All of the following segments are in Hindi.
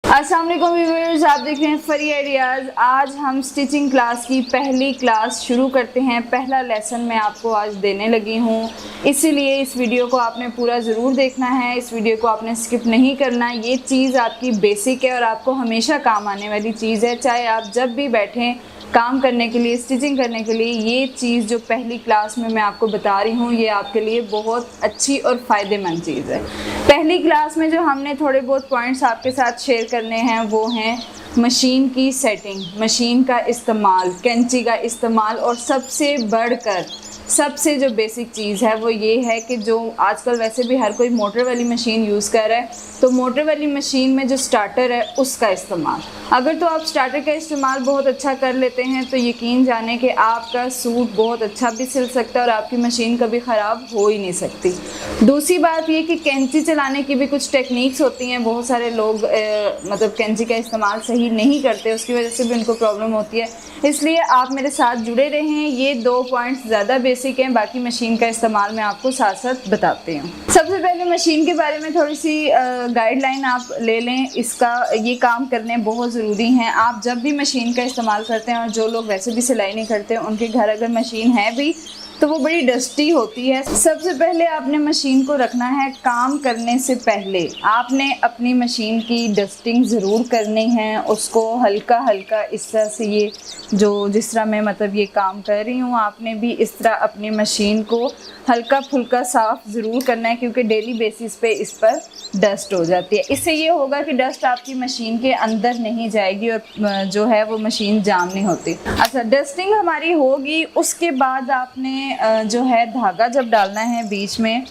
अस्सलाम वालेकुम व्यूअर्स, आप देख रहे हैं फरी आइडियाज़। आज हम स्टिचिंग क्लास की पहली क्लास शुरू करते हैं। पहला लेसन मैं आपको आज देने लगी हूँ, इसीलिए इस वीडियो को आपने पूरा ज़रूर देखना है। इस वीडियो को आपने स्किप नहीं करना। ये चीज़ आपकी बेसिक है और आपको हमेशा काम आने वाली चीज़ है। चाहे आप जब भी बैठें काम करने के लिए, स्टिचिंग करने के लिए, ये चीज़ जो पहली क्लास में मैं आपको बता रही हूँ ये आपके लिए बहुत अच्छी और फ़ायदेमंद चीज़ है। पहली क्लास में जो हमने थोड़े बहुत पॉइंट्स आपके साथ शेयर करने हैं वो हैं मशीन की सेटिंग, मशीन का इस्तेमाल, कैंची का इस्तेमाल, और सबसे बढ़कर सबसे जो बेसिक चीज़ है वो ये है कि जो आजकल वैसे भी हर कोई मोटर वाली मशीन यूज़ कर रहा है, तो मोटर वाली मशीन में जो स्टार्टर है उसका इस्तेमाल। अगर तो आप स्टार्टर का इस्तेमाल बहुत अच्छा कर लेते हैं तो यकीन जाने कि आपका सूट बहुत अच्छा भी सिल सकता है और आपकी मशीन कभी ख़राब हो ही नहीं सकती। दूसरी बात ये कि कैंची चलाने की भी कुछ टेक्निक्स होती हैं। बहुत सारे लोग मतलब कैंची का इस्तेमाल सही नहीं करते, उसकी वजह से भी उनको प्रॉब्लम होती है। इसलिए आप मेरे साथ जुड़े रहें। ये 2 पॉइंट्स ज़्यादा बेसिक हैं, बाकी मशीन का इस्तेमाल मैं आपको साथ साथ बताती हूँ। सबसे पहले मशीन के बारे में थोड़ी सी गाइडलाइन आप ले लें। इसका ये काम करने बहुत ज़रूरी हैं। आप जब भी मशीन का इस्तेमाल करते हैं, और जो लोग वैसे भी सिलाई नहीं करते उनके घर अगर मशीन है भी तो वो बड़ी डस्टी होती है। सबसे पहले आपने मशीन को रखना है। काम करने से पहले आपने अपनी मशीन की डस्टिंग ज़रूर करनी है, उसको हल्का हल्का इस तरह से, ये जो जिस तरह मैं मतलब ये काम कर रही हूँ, आपने भी इस तरह अपनी मशीन को हल्का फुल्का साफ़ ज़रूर करना है, क्योंकि डेली बेसिस पे इस पर डस्ट हो जाती है। इससे ये होगा कि डस्ट आपकी मशीन के अंदर नहीं जाएगी और जो है वो मशीन जाम नहीं होती। अच्छा, डस्टिंग हमारी होगी, उसके बाद आपने जो है धागा जब डालना है बीच में,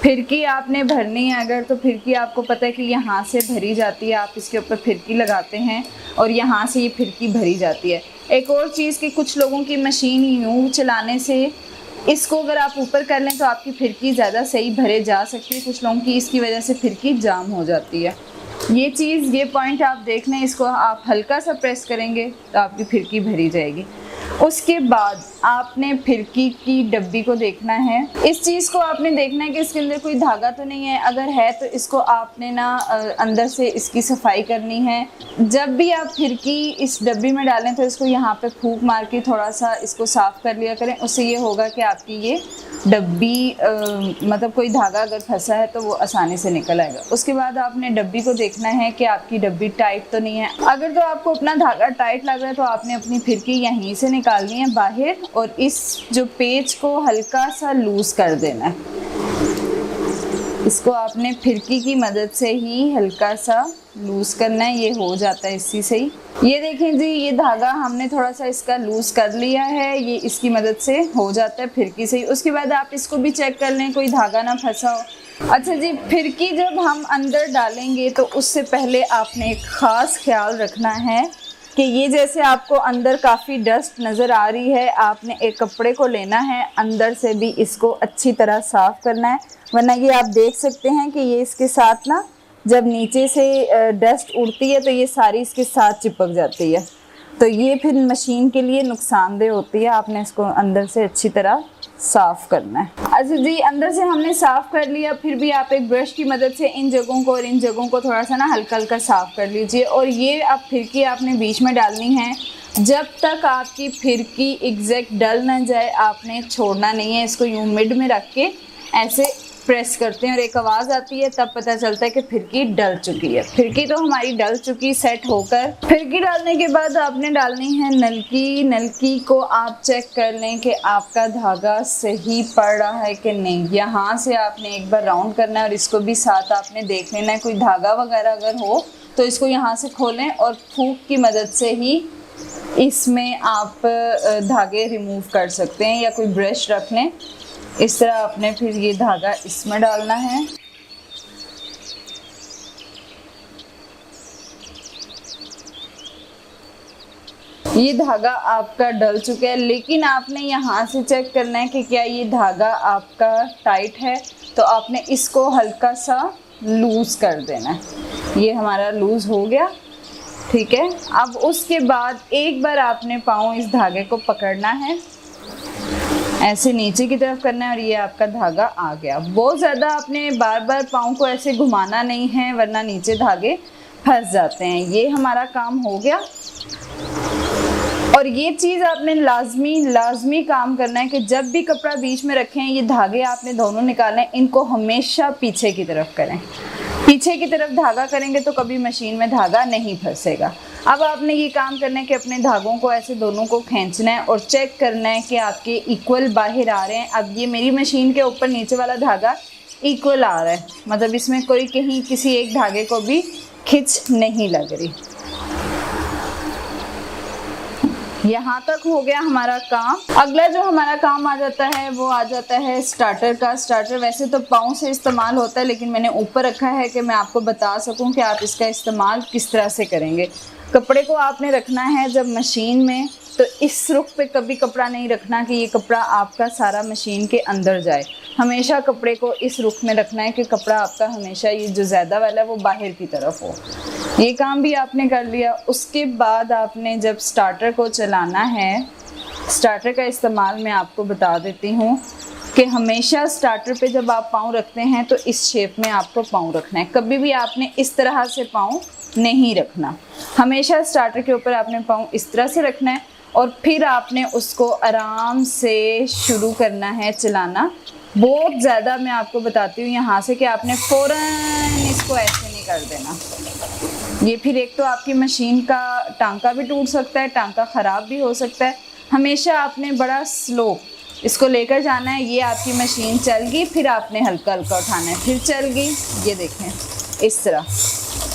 फिरकी आपने भरनी है। अगर तो फिरकी आपको पता है कि यहाँ से भरी जाती है, आप इसके ऊपर फिरकी लगाते हैं और यहाँ से ये फिरकी भरी जाती है। एक और चीज़ कि कुछ लोगों की मशीन यूँ चलाने से इसको अगर आप ऊपर कर लें तो आपकी फिरकी ज़्यादा सही भरे जा सकती है, कुछ लोगों की इसकी वजह से फिरकी जाम हो जाती है। ये चीज़, ये पॉइंट आप देख लें। इसको आप हल्का सा प्रेस करेंगे तो आपकी फिरकी भरी जाएगी। उसके बाद आपने फिरकी की डब्बी को देखना है। इस चीज़ को आपने देखना है कि इसके अंदर कोई धागा तो नहीं है। अगर है तो इसको आपने ना अंदर से इसकी सफाई करनी है। जब भी आप फिरकी इस डब्बी में डालें तो इसको यहाँ पे फूंक मार के थोड़ा सा इसको साफ़ कर लिया करें। उससे ये होगा कि आपकी ये डब्बी मतलब कोई धागा अगर फंसा है तो वो आसानी से निकल आएगा। उसके बाद आपने डब्बी को देखना है कि आपकी डब्बी टाइट तो नहीं है। अगर तो आपको अपना धागा टाइट लग रहा है तो आपने अपनी फिरकी यहीं से निकालनी है बाहर, और इस जो पेच को हल्का सा लूज कर देना है। इसको आपने फिरकी की मदद से ही हल्का सा लूज करना है। ये हो जाता है इसी से ही। ये देखें जी, ये धागा हमने थोड़ा सा इसका लूज कर लिया है, ये इसकी मदद से हो जाता है फिरकी से ही। उसके बाद आप इसको भी चेक कर लें कोई धागा ना फंसा हो। अच्छा जी, फिरकी जब हम अंदर डालेंगे तो उससे पहले आपने एक ख़ास ख्याल रखना है कि ये जैसे आपको अंदर काफ़ी डस्ट नज़र आ रही है, आपने एक कपड़े को लेना है, अंदर से भी इसको अच्छी तरह साफ़ करना है, वरना ये आप देख सकते हैं कि ये इसके साथ ना जब नीचे से डस्ट उड़ती है तो ये सारी इसके साथ चिपक जाती है, तो ये फिर मशीन के लिए नुकसानदेह होती है। आपने इसको अंदर से अच्छी तरह साफ़ करना है। अच्छा जी, अंदर से हमने साफ़ कर लिया, फिर भी आप एक ब्रश की मदद से इन जगहों को और इन जगहों को थोड़ा सा ना हल्का हल्का साफ़ कर लीजिए। और ये अब फिरकी आपने बीच में डालनी है। जब तक आपकी फिरकी एग्जैक्ट डल ना जाए आपने छोड़ना नहीं है। इसको यूँ मिड में रख के ऐसे प्रेस करते हैं और एक आवाज़ आती है, तब पता चलता है कि फिरकी डल चुकी है। फिरकी तो हमारी डल चुकी सेट होकर। फिरकी डालने के बाद आपने डालनी है नलकी। नलकी को आप चेक कर लें कि आपका धागा सही पड़ रहा है कि नहीं। यहाँ से आपने एक बार राउंड करना है और इसको भी साथ आपने देख लेना है। कोई धागा वगैरह अगर हो तो इसको यहाँ से खोलें और फूंक की मदद से ही इसमें आप धागे रिमूव कर सकते हैं, या कोई ब्रश रख लें। इस तरह आपने फिर ये धागा इसमें डालना है। ये धागा आपका डल चुका है, लेकिन आपने यहाँ से चेक करना है कि क्या ये धागा आपका टाइट है, तो आपने इसको हल्का सा लूज कर देना है। ये हमारा लूज हो गया, ठीक है। अब उसके बाद एक बार आपने पाँव इस धागे को पकड़ना है, ऐसे नीचे की तरफ करना है और ये आपका धागा आ गया। बहुत ज़्यादा आपने बार बार पाँव को ऐसे घुमाना नहीं है, वरना नीचे धागे फंस जाते हैं। ये हमारा काम हो गया। और ये चीज़ आपने लाजमी काम करना है कि जब भी कपड़ा बीच में रखें, ये धागे आपने दोनों निकालने, इनको हमेशा पीछे की तरफ करें। पीछे की तरफ धागा करेंगे तो कभी मशीन में धागा नहीं फंसेगा। अब आपने ये काम करना है कि अपने धागों को ऐसे दोनों को खींचना है और चेक करना है कि आपके इक्वल बाहर आ रहे हैं। अब ये मेरी मशीन के ऊपर नीचे वाला धागा इक्वल आ रहा है, मतलब इसमें कोई कहीं किसी एक धागे को भी खिंच नहीं लग रही। यहाँ तक हो गया हमारा काम। अगला जो हमारा काम आ जाता है वो आ जाता है स्टार्टर का। स्टार्टर वैसे तो पाँव से इस्तेमाल होता है, लेकिन मैंने ऊपर रखा है कि मैं आपको बता सकूं कि आप इसका इस्तेमाल किस तरह से करेंगे। कपड़े को आपने रखना है जब मशीन में, तो इस रुख पे कभी कपड़ा नहीं रखना कि ये कपड़ा आपका सारा मशीन के अंदर जाए। हमेशा कपड़े को इस रुख में रखना है कि कपड़ा आपका हमेशा ये जो ज़्यादा वाला है वो बाहर की तरफ हो। ये काम भी आपने कर लिया। उसके बाद आपने जब स्टार्टर को चलाना है, स्टार्टर का इस्तेमाल मैं आपको बता देती हूँ कि हमेशा स्टार्टर पे जब आप पाँव रखते हैं तो इस शेप में आपको पाँव रखना है। कभी भी आपने इस तरह से पाँव नहीं रखना। हमेशा स्टार्टर के ऊपर आपने पाँव इस तरह से रखना है और फिर आपने उसको आराम से शुरू करना है चलाना। बहुत ज़्यादा मैं आपको बताती हूँ यहाँ से कि आपने फ़ौरन इसको ऐसे नहीं कर देना। ये फिर एक तो आपकी मशीन का टांका भी टूट सकता है, टांका ख़राब भी हो सकता है। हमेशा आपने बड़ा स्लो इसको लेकर जाना है। ये आपकी मशीन चल गई, फिर आपने हल्का हल्का उठाना है, फिर चल गई। ये देखें इस तरह।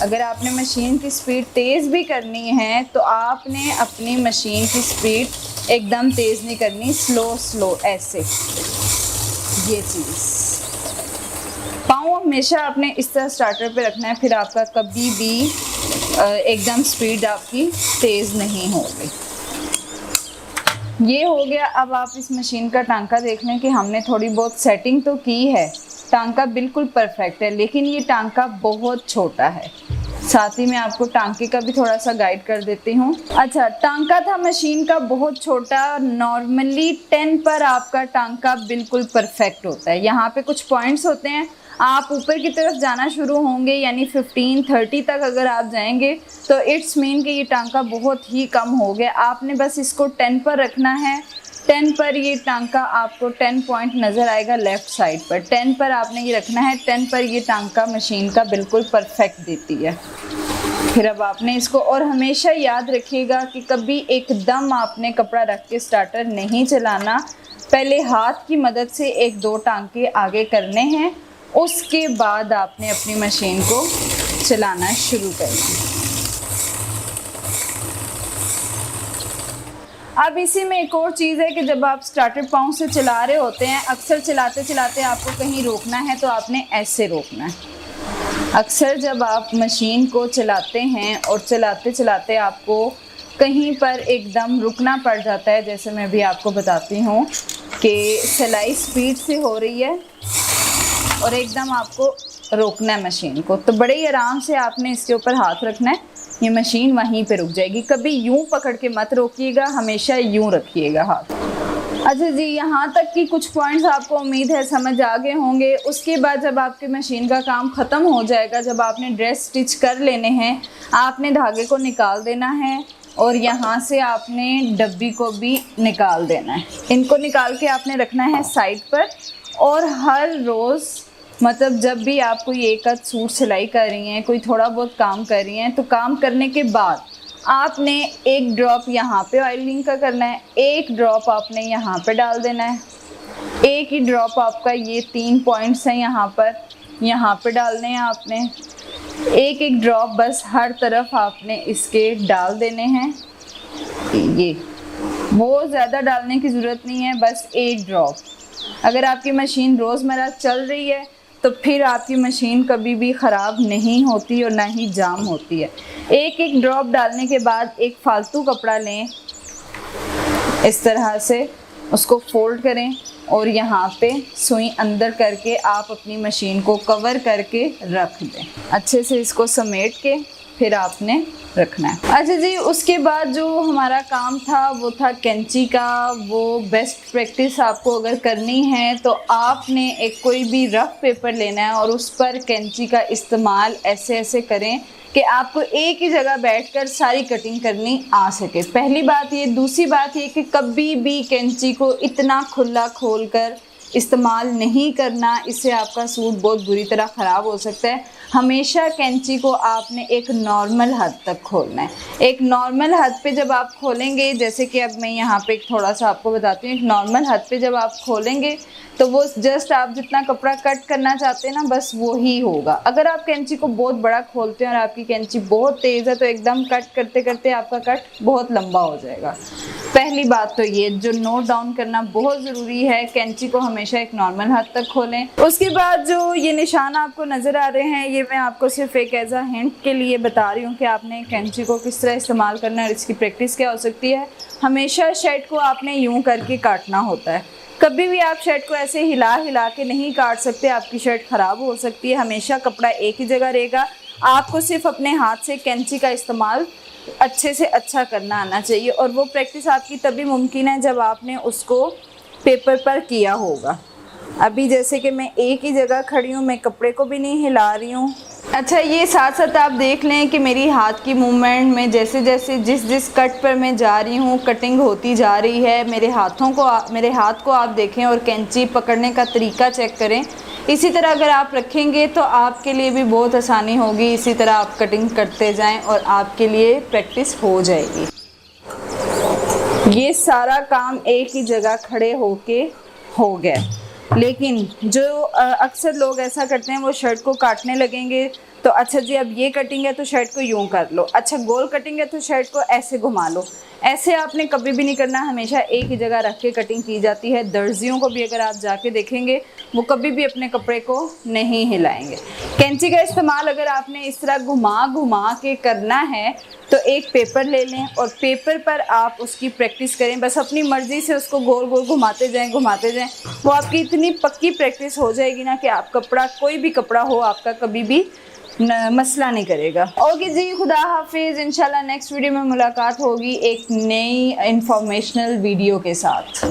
अगर आपने मशीन की स्पीड तेज़ भी करनी है तो आपने अपनी मशीन की स्पीड एकदम तेज़ नहीं करनी, स्लो ऐसे। ये चीज़ पाँव हमेशा आपने इस तरह स्टार्टर पे रखना है, फिर आपका कभी भी एकदम स्पीड आपकी तेज़ नहीं होगी। ये हो गया। अब आप इस मशीन का टांका देख लें कि हमने थोड़ी बहुत सेटिंग तो की है, टांका बिल्कुल परफेक्ट है, लेकिन ये टांका बहुत छोटा है। साथ ही मैं आपको टांके का भी थोड़ा सा गाइड कर देती हूँ। अच्छा, टांका था मशीन का बहुत छोटा। नॉर्मली 10 पर आपका टांका बिल्कुल परफेक्ट होता है। यहाँ पे कुछ पॉइंट्स होते हैं, आप ऊपर की तरफ जाना शुरू होंगे यानी 15-30 तक अगर आप जाएंगे तो इट्स मीन कि ये टांका बहुत ही कम हो गया। आपने बस इसको 10 पर रखना है। 10 पर ये टांका आपको 10 पॉइंट नज़र आएगा लेफ़्ट साइड पर। 10 पर आपने ये रखना है। 10 पर ये टांका मशीन का बिल्कुल परफेक्ट देती है। फिर अब आपने इसको, और हमेशा याद रखिएगा कि कभी एकदम आपने कपड़ा रख के स्टार्टर नहीं चलाना। पहले हाथ की मदद से 1-2 टांके आगे करने हैं, उसके बाद आपने अपनी मशीन को चलाना शुरू करना है। अब इसी में एक और चीज़ है कि जब आप स्टार्टर पाँव से चला रहे होते हैं, अक्सर चलाते चलाते आपको कहीं रोकना है तो आपने ऐसे रोकना है। अक्सर जब आप मशीन को चलाते हैं और चलाते चलाते आपको कहीं पर एकदम रुकना पड़ जाता है, जैसे मैं भी आपको बताती हूँ कि सिलाई स्पीड से हो रही है और एकदम आपको रोकना है मशीन को, तो बड़े ही आराम से आपने इसके ऊपर हाथ रखना है। ये मशीन वहीं पे रुक जाएगी। कभी यूं पकड़ के मत रोकिएगा, हमेशा यूं रखिएगा हाथ। अच्छा जी, यहाँ तक कि कुछ पॉइंट्स आपको उम्मीद है समझ आ गए होंगे। उसके बाद जब आपकी मशीन का काम ख़त्म हो जाएगा, जब आपने ड्रेस स्टिच कर लेने हैं, आपने धागे को निकाल देना है और यहाँ से आपने डब्बी को भी निकाल देना है। इनको निकाल के आपने रखना है साइड पर। और हर रोज़ मतलब जब भी आप कोई एक आध सूट सिलाई कर रही हैं, कोई थोड़ा बहुत काम कर रही हैं, तो काम करने के बाद आपने 1 ड्रॉप यहाँ पे ऑयलिंग का करना है, 1 ड्रॉप आपने यहाँ पे डाल देना है। एक ही ड्रॉप आपका, ये 3 पॉइंट्स हैं यहाँ पे डालने हैं आपने। एक ड्रॉप बस हर तरफ आपने इसके डाल देने हैं। ये बहुत ज़्यादा डालने की ज़रूरत नहीं है, बस 1 ड्रॉप। अगर आपकी मशीन रोज़मर्रा चल रही है तो फिर आपकी मशीन कभी भी ख़राब नहीं होती और ना ही जाम होती है। एक ड्रॉप डालने के बाद एक फालतू कपड़ा लें, इस तरह से उसको फोल्ड करें और यहाँ पे सुई अंदर करके आप अपनी मशीन को कवर करके रख दें। अच्छे से इसको समेट के फिर आपने रखना है। अच्छा जी, उसके बाद जो हमारा काम था वो था कैंची का। वो बेस्ट प्रैक्टिस आपको अगर करनी है तो आपने एक कोई भी रफ पेपर लेना है और उस पर कैंची का इस्तेमाल ऐसे ऐसे करें कि आपको एक ही जगह बैठकर सारी कटिंग करनी आ सके। पहली बात ये। दूसरी बात ये कि कभी भी कैंची को इतना खुला खोलकर इस्तेमाल नहीं करना, इससे आपका सूट बहुत बुरी तरह ख़राब हो सकता है। हमेशा कैंची को आपने एक नॉर्मल हद तक खोलना है। एक नॉर्मल हद पे जब आप खोलेंगे, जैसे कि अब मैं यहाँ पे थोड़ा सा आपको बताती हूँ, एक नॉर्मल हद पे जब आप खोलेंगे तो वो जस्ट आप जितना कपड़ा कट करना चाहते हैं ना, बस वो ही होगा। अगर आप कैंची को बहुत बड़ा खोलते हैं और आपकी कैंची बहुत तेज़ है तो एकदम कट करते करते आपका कट बहुत लंबा हो जाएगा। पहली बात तो ये जो नोट डाउन करना बहुत ज़रूरी है, कैंची को हमेशा एक नॉर्मल हद तक खोलें। उसके बाद जो ये निशान आपको नज़र आ रहे हैं, ये मैं आपको सिर्फ एक एज अ हिंट के लिए बता रही हूँ कि आपने कैंची को किस तरह इस्तेमाल करना है और इसकी प्रैक्टिस क्या हो सकती है। हमेशा शर्ट को आपने यूँ करके काटना होता है। कभी भी आप शर्ट को ऐसे हिला हिला के नहीं काट सकते, आपकी शर्ट ख़राब हो सकती है। हमेशा कपड़ा एक ही जगह रहेगा। आपको सिर्फ अपने हाथ से कैंची का इस्तेमाल अच्छे से अच्छा करना आना चाहिए, और वो प्रैक्टिस आपकी तभी मुमकिन है जब आपने उसको पेपर पर किया होगा। अभी जैसे कि मैं एक ही जगह खड़ी हूँ, मैं कपड़े को भी नहीं हिला रही हूँ। अच्छा, ये साथ साथ आप देख लें कि मेरी हाथ की मूवमेंट में जैसे जैसे जिस कट पर मैं जा रही हूँ कटिंग होती जा रही है। मेरे हाथ को आप देखें और कैंची पकड़ने का तरीका चेक करें। इसी तरह अगर आप रखेंगे तो आपके लिए भी बहुत आसानी होगी। इसी तरह आप कटिंग करते जाएं और आपके लिए प्रैक्टिस हो जाएगी। ये सारा काम एक ही जगह खड़े होके हो गया। लेकिन जो अक्सर लोग ऐसा करते हैं, वो शर्ट को काटने लगेंगे तो अच्छा जी अब ये कटिंग है तो शर्ट को यूं कर लो, अच्छा गोल कटिंग है तो शर्ट को ऐसे घुमा लो। ऐसे आपने कभी भी नहीं करना, हमेशा एक ही जगह रख के कटिंग की जाती है। दर्जियों को भी अगर आप जाके देखेंगे वो कभी भी अपने कपड़े को नहीं हिलाएंगे। कैंची का इस्तेमाल अगर आपने इस तरह घुमा घुमा के करना है तो एक पेपर ले लें और पेपर पर आप उसकी प्रैक्टिस करें। बस अपनी मर्ज़ी से उसको गोल गोल घुमाते जाएं वो आपकी इतनी पक्की प्रैक्टिस हो जाएगी ना कि आप कपड़ा, कोई भी कपड़ा हो आपका, कभी भी मसला नहीं करेगा। ओके जी, खुदा हाफिज़। इंशाल्लाह नेक्स्ट वीडियो में मुलाकात होगी एक नई इंफॉर्मेशनल वीडियो के साथ।